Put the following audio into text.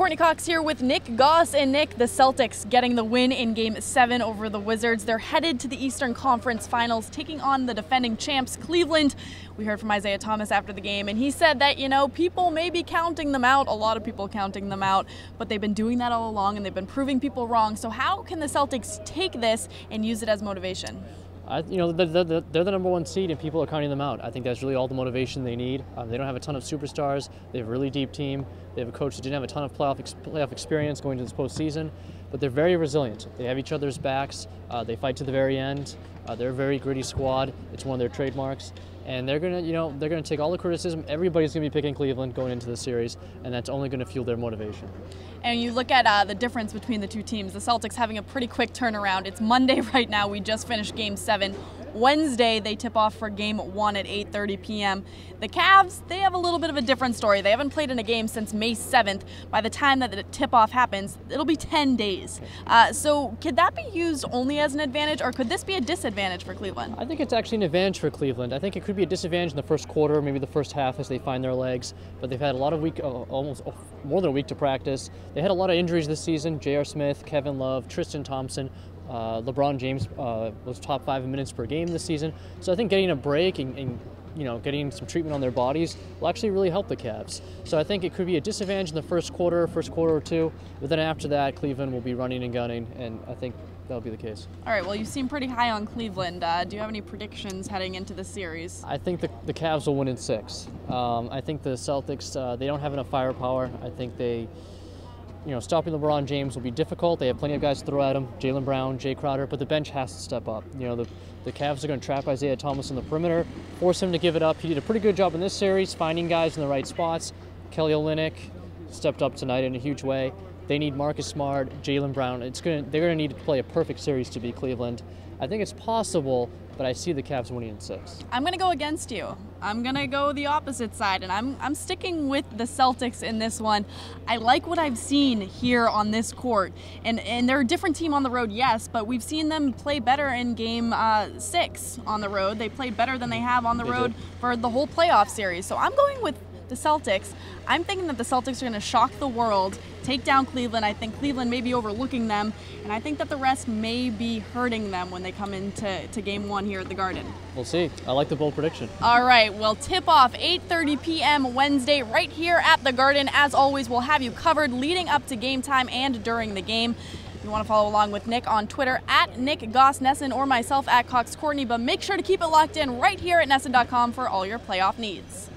Courtney Cox here with Nick Goss. And Nick, the Celtics getting the win in Game 7 over the Wizards. They're headed to the Eastern Conference Finals, taking on the defending champs, Cleveland. We heard from Isaiah Thomas after the game, and he said that, people may be counting them out, a lot of people counting them out, but they've been doing that all along, and they've been proving people wrong. So how can the Celtics take this and use it as motivation? They're the number one seed, and people are counting them out. I think that's really all the motivation they need. They don't have a ton of superstars. They have a really deep team. They have a coach that didn't have a ton of playoff experience going into this postseason, but they're very resilient. They have each other's backs. They fight to the very end. They're a very gritty squad. It's one of their trademarks, and they're gonna take all the criticism. Everybody's gonna be picking Cleveland going into the series, and that's only gonna fuel their motivation. And you look at the difference between the two teams. The Celtics having a pretty quick turnaround. It's Monday right now. We just finished Game 7. Wednesday, they tip off for Game 1 at 8:30 p.m. The Cavs, they have a little bit of a different story. They haven't played in a game since May 7th. By the time that the tip-off happens, it'll be 10 days. So could that be used only as an advantage, or could this be a disadvantage for Cleveland? I think it's actually an advantage for Cleveland. I think it could be a disadvantage in the first quarter, maybe the first half as they find their legs. But they've had a lot of almost more than a week to practice. They had a lot of injuries this season. J.R. Smith, Kevin Love, Tristan Thompson. LeBron James was top 5 in minutes per game this season. So I think getting a break and getting some treatment on their bodies will actually really help the Cavs. So I think it could be a disadvantage in the first quarter or two, but then after that, Cleveland will be running and gunning, and I think that'll be the case. All right, well, you seem pretty high on Cleveland. Do you have any predictions heading into the series? I think the Cavs will win in 6. I think the Celtics, they don't have enough firepower. I think stopping LeBron James will be difficult. They have plenty of guys to throw at him, Jaylen Brown, Jay Crowder, but the bench has to step up. The Cavs are going to trap Isaiah Thomas in the perimeter, force him to give it up. He did a pretty good job in this series, finding guys in the right spots. Kelly Olynyk stepped up tonight in a huge way. They need Marcus Smart, Jaylen Brown. They're going to need to play a perfect series to beat Cleveland. I think it's possible, but I see the Cavs winning in 6. I'm going to go against you. I'm going to go the opposite side, and I'm sticking with the Celtics in this one. I like what I've seen here on this court, and they're a different team on the road, yes, but we've seen them play better in Game 6 on the road. They played better than they have on the road for the whole playoff series. So I'm going with the Celtics. I'm thinking that the Celtics are going to shock the world, take down Cleveland. I think Cleveland may be overlooking them, and I think that the rest may be hurting them when they come into Game 1 here at the Garden. We'll see. I like the bold prediction. All right, well, tip-off 8:30 p.m. Wednesday right here at the Garden. As always, we'll have you covered leading up to game time and during the game. If you want to follow along with Nick on Twitter at Nick Goss Nesson or myself at Cox Courtney, but make sure to keep it locked in right here at Nesson.com for all your playoff needs.